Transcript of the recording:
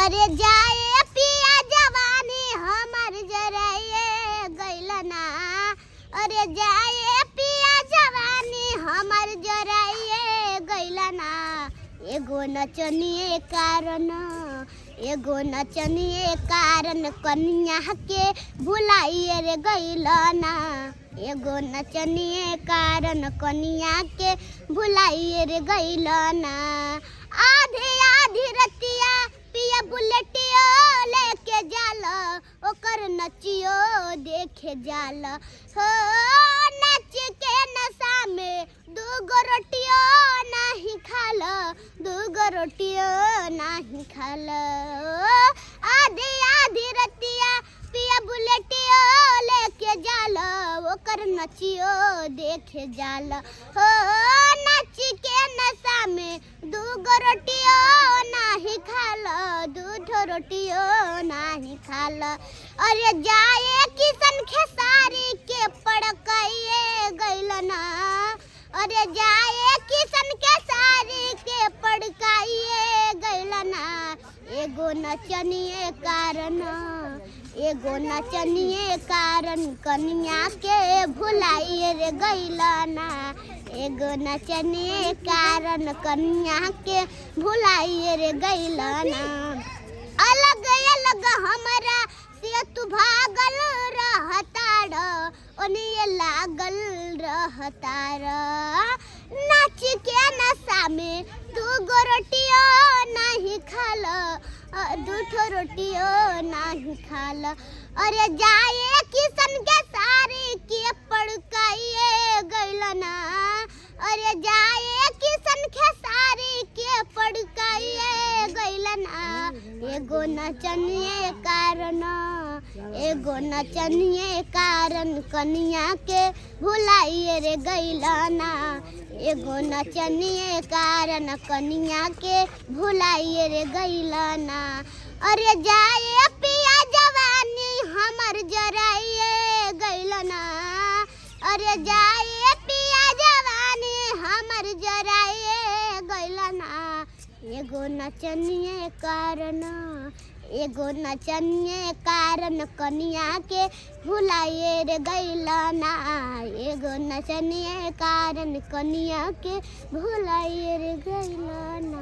अरे जाए पिया जवानी हमर जराए गइल ना। अरे जाए पिया जवानी हमर जराए गइल ना। एगो नचनिए कारण कन्या के भुलाइए रे गइल ना। एगो नचनिए कारण कन्या के भुलाइए रे गइल ना। आधी आधी रतिया पिया बुलेटियो लेके जाल ओकर नचियो देखे जाल हो। नच के नशा में दूगो रोटियो नहीं खाल, दूगो रोटियो नहीं खाल। आधी आधी रतिया पिया बुलेटियो लेके जाल ओकर नचियो देखे जाल हो। नच के नशा में दूगो रोटियो नहीं खाल, दूठो रोटियो नहीं खाल। अरे जाए किसन खेसारी के पड़काइए गइल ना। अरे जाए किसन खेसारी के पड़काइए गइल ना। एगो नचनिए कारण कन्या के भुलाइए रे गइल ना। एगो नचनिए कारण कन्या के भुलाइए रे गइल ना। अलग अलग हमरा से तू भागल रहताड़, ओनिए लागल रहताड़। नाच के नशा में दूगो रोटियो नहीं खाल, दूठो रोटियो नहीं खाल। अरे जाए किसन के सारी के पड़काइए गइल ना। अरे जाए किसन के सारी के पड़काइए गइल ना। एगो नचनिए कारण कन्या के भुलाइए रे गइल ना। एगो नचनिए कारण कन्या के भुलाइए रे गइल ना। अरे जाए पिया जवानी हमर जराइए गइल ना। अरे जाए पिया जवानी हमर जराइए गइल ना। एगो नचनिए कारण कन्या के भुलाइए रे गइल ना। एगो नचनिए कारण कन्या के भुलाइए रे गइल ना।